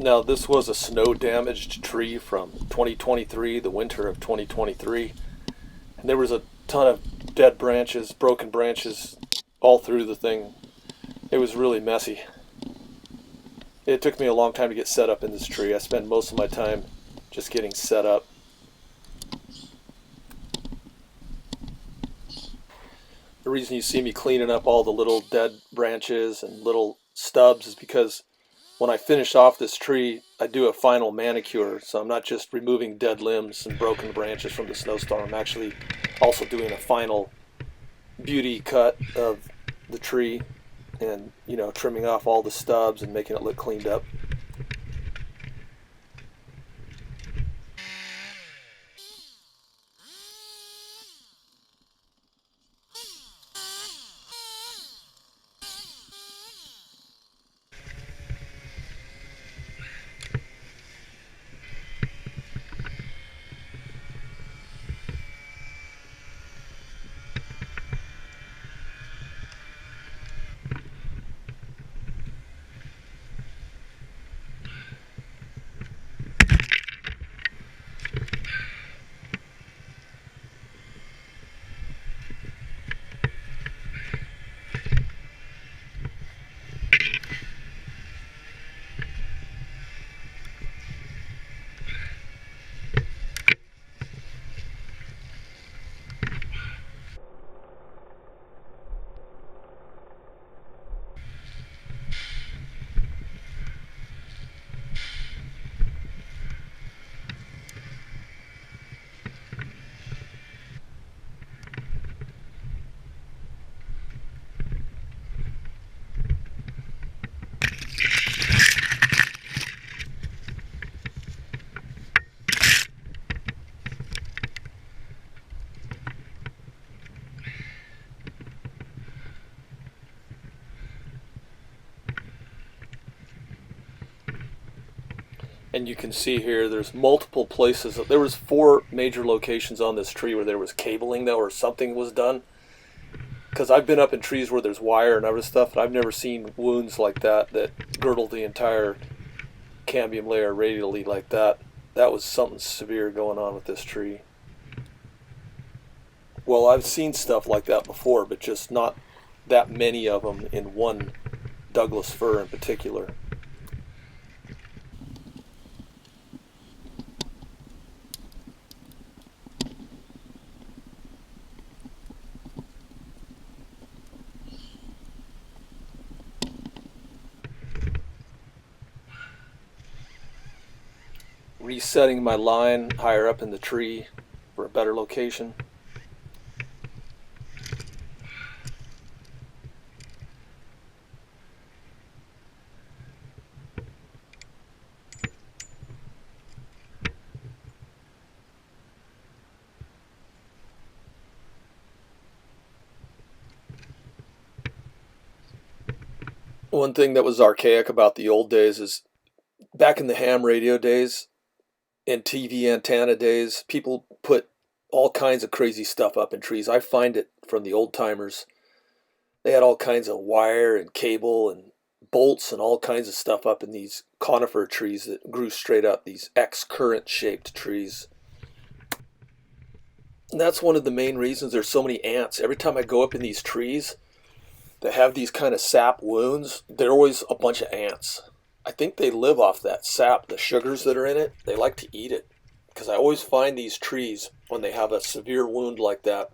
Now, this was a snow damaged tree from 2023, the winter of 2023, and there was a ton of dead branches, broken branches all through the thing. It was really messy. It took me a long time to get set up in this tree. I spent most of my time just getting set up. The reason you see me cleaning up all the little dead branches and little stubs is because when I finish off this tree, I do a final manicure. So I'm not just removing dead limbs and broken branches from the snowstorm. I'm actually also doing a final beauty cut of the tree and, trimming off all the stubs and making it look cleaned up. And you can see here there's multiple places. There was 4 major locations on this tree where there was cabling though, or something was done. Because I've been up in trees where there's wire and other stuff, and I've never seen wounds like that girdle the entire cambium layer radially like that. That was something severe going on with this tree. Well, I've seen stuff like that before, but just not that many of them in one Douglas fir in particular. Resetting my line higher up in the tree for a better location. One thing that was archaic about the old days is back in the ham radio days and TV antenna days, people put all kinds of crazy stuff up in trees. I find it from the old timers. They had all kinds of wire and cable and bolts and all kinds of stuff up in these conifer trees that grew straight up, these X current shaped trees. And that's one of the main reasons there's so many ants. Every time I go up in these trees that have these kind of sap wounds, there are always a bunch of ants. I think they live off that sap, the sugars that are in it. They like to eat it. Because I always find these trees, when they have a severe wound like that,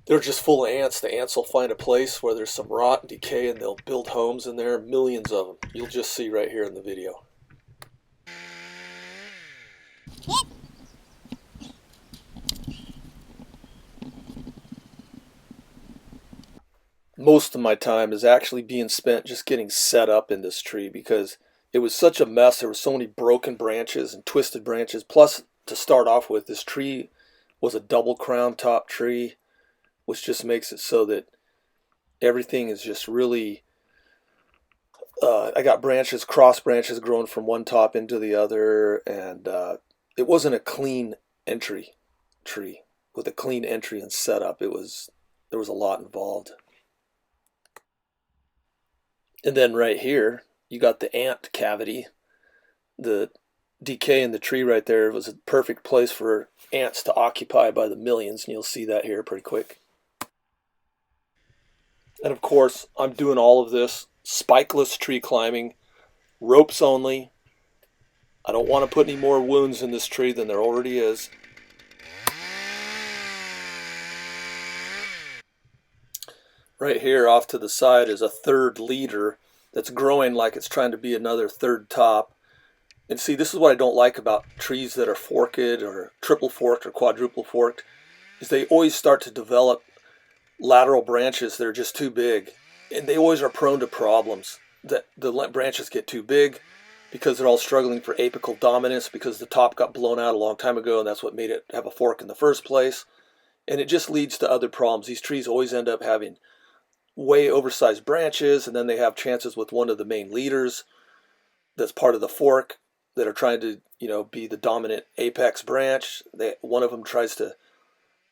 they're just full of ants. The ants will find a place where there's some rot and decay, and they'll build homes in there, millions of them. You'll just see right here in the video. Most of my time is actually being spent just getting set up in this tree because it was such a mess. There were so many broken branches and twisted branches. Plus, to start off with, this tree was a double crown top tree, which just makes it so that everything is just really, I got branches, cross branches growing from one top into the other, and it wasn't a clean entry tree with a clean entry and setup. There was a lot involved. And then right here, You got the ant cavity. The decay in the tree right there was a perfect place for ants to occupy by the millions, and you'll see that here pretty quick. And of course, I'm doing all of this spikeless tree climbing, ropes only. I don't want to put any more wounds in this tree than there already is. Right here off to the side is a third leader that's growing like it's trying to be another third top. And see, this is what I don't like about trees that are forked or triple forked or quadruple forked, is they always start to develop lateral branches that are just too big. And they always are prone to problems. That the branches get too big because they're all struggling for apical dominance because the top got blown out a long time ago, and that's what made it have a fork in the first place. And it just leads to other problems. These trees always end up having way oversized branches, and then they have chances with one of the main leaders that's part of the fork that are trying to, be the dominant apex branch. One of them tries to,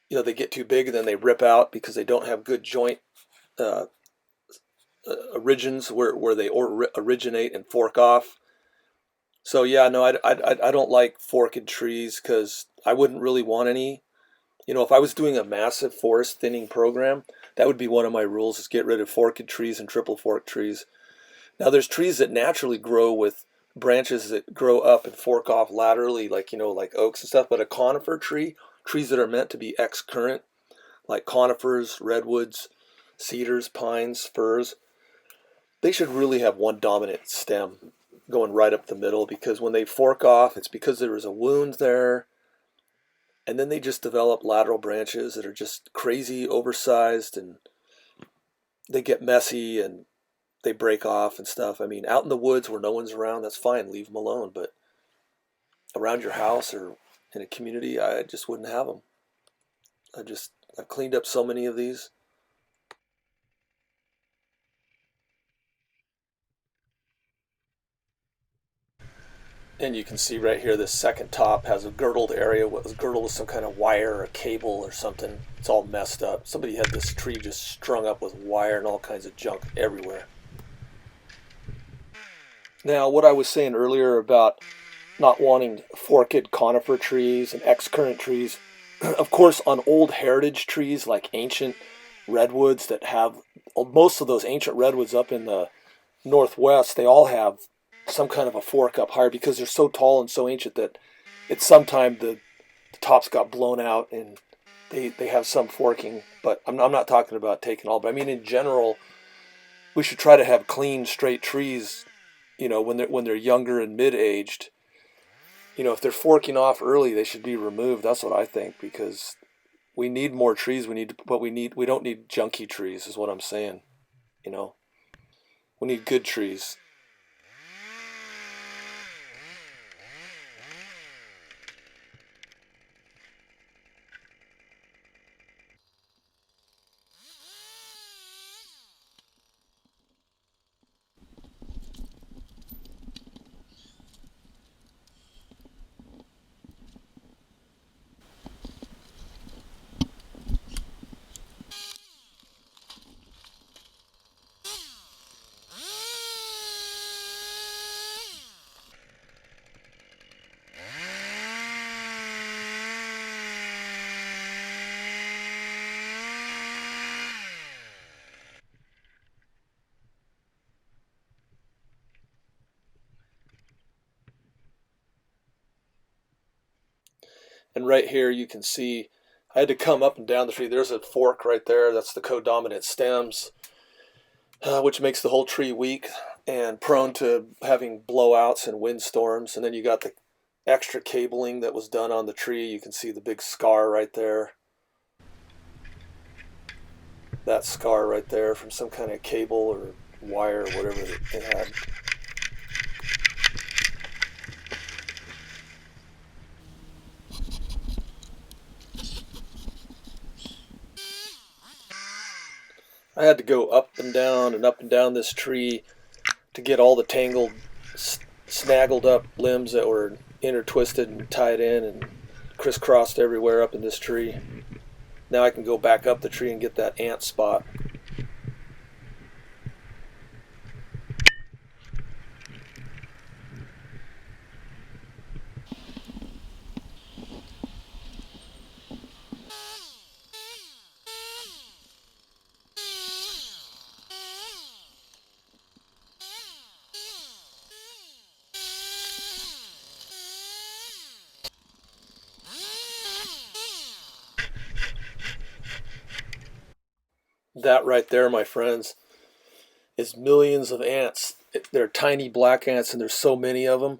they get too big and then they rip out because they don't have good joint uh, origins where they originate and fork off. So yeah, no, I don't like forked trees because I wouldn't really want any. If I was doing a massive forest thinning program, that would be one of my rules, is get rid of forked trees and triple forked trees. Now there's trees that naturally grow with branches that grow up and fork off laterally, like oaks and stuff, but a conifer tree, trees that are meant to be X-current, like conifers, redwoods, cedars, pines, firs, they should really have one dominant stem going right up the middle, because when they fork off, it's because there was a wound there, and then they just develop lateral branches that are just crazy oversized, and they get messy and they break off and stuff. I mean, out in the woods where no one's around, that's fine, leave them alone, but around your house or in a community, I just wouldn't have them. I've cleaned up so many of these. And you can see right here, this second top has a girdled area. What was girdled with some kind of wire or cable or something. It's all messed up. Somebody had this tree just strung up with wire and all kinds of junk everywhere. Now, what I was saying earlier about not wanting forked conifer trees and X-current trees, of course, on old heritage trees like ancient redwoods that have, most of those ancient redwoods up in the northwest, they all have some kind of a fork up higher because they're so tall and so ancient that it's sometime the tops got blown out and they have some forking. But I'm not talking about taking all, but I mean in general, we should try to have clean, straight trees, when they're younger and mid-aged. If they're forking off early, they should be removed. That's what I think, because we need more trees. We don't need junky trees, is what I'm saying. We need good trees. And right here you can see I had to come up and down the tree. There's a fork right there. That's the codominant stems, which makes the whole tree weak and prone to having blowouts and windstorms. And then you got the extra cabling that was done on the tree. You can see the big scar right there. That scar right there from some kind of cable or wire or whatever it had. I had to go up and down this tree to get all the tangled, snaggled up limbs that were intertwisted and tied in and crisscrossed everywhere up in this tree. Now I can go back up the tree and get that ant spot. That right there, my friends, is millions of ants. They're tiny black ants, and there's so many of them.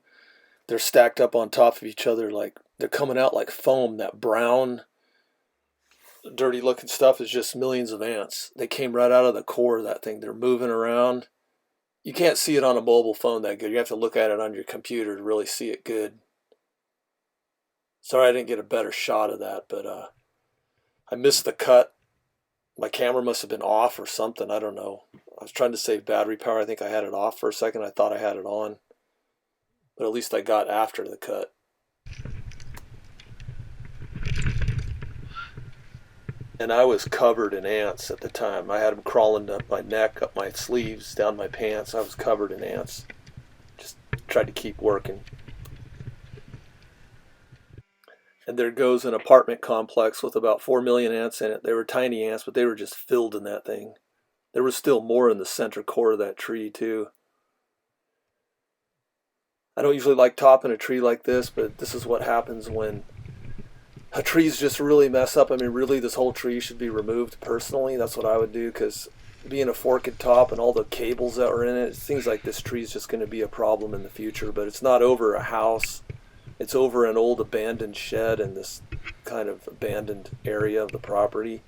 They're stacked up on top of each other, like they're coming out like foam. That brown, dirty looking stuff is just millions of ants. They came right out of the core of that thing. They're moving around. You can't see it on a mobile phone that good. You have to look at it on your computer to really see it good. Sorry I didn't get a better shot of that, but I missed the cut. My camera must have been off or something. I don't know. I was trying to save battery power. I think I had it off for a second. I thought I had it on, but at least I got after the cut. And I was covered in ants at the time. I had them crawling up my neck, up my sleeves, down my pants. I was covered in ants. Just tried to keep working. And there goes an apartment complex with about 4 million ants in it. They were tiny ants, but they were just filled in that thing. There was still more in the center core of that tree, too. I don't usually like topping a tree like this, but this is what happens when a tree's just really mess up. I mean, really, this whole tree should be removed personally. That's what I would do, because being a forked top and all the cables that were in it, it seems like this tree is just going to be a problem in the future. But it's not over a house. It's over an old abandoned shed in this kind of abandoned area of the property.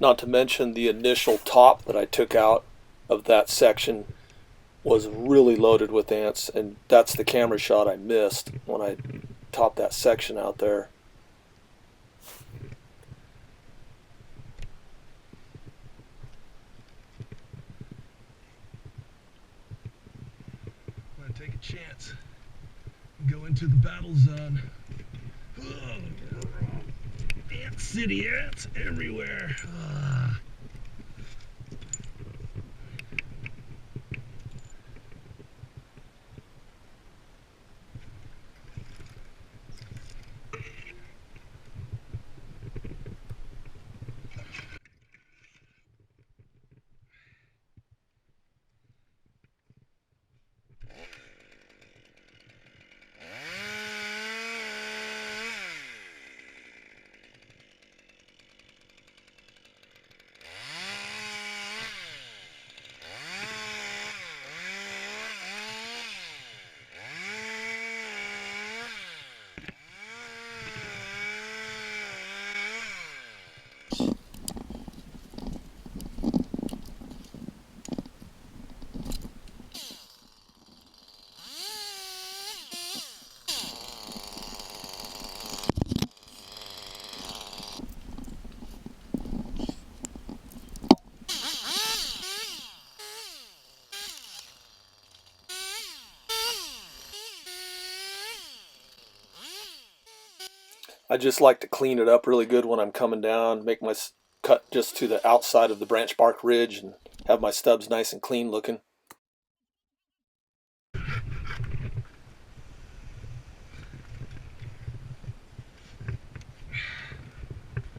Not to mention the initial top that I took out of that section was really loaded with ants, and that's the camera shot I missed when I topped that section out there. I'm gonna take a chance and go into the battle zone. Ant city, ants everywhere. I just like to clean it up really good when I'm coming down, make my cut just to the outside of the branch bark ridge and have my stubs nice and clean looking.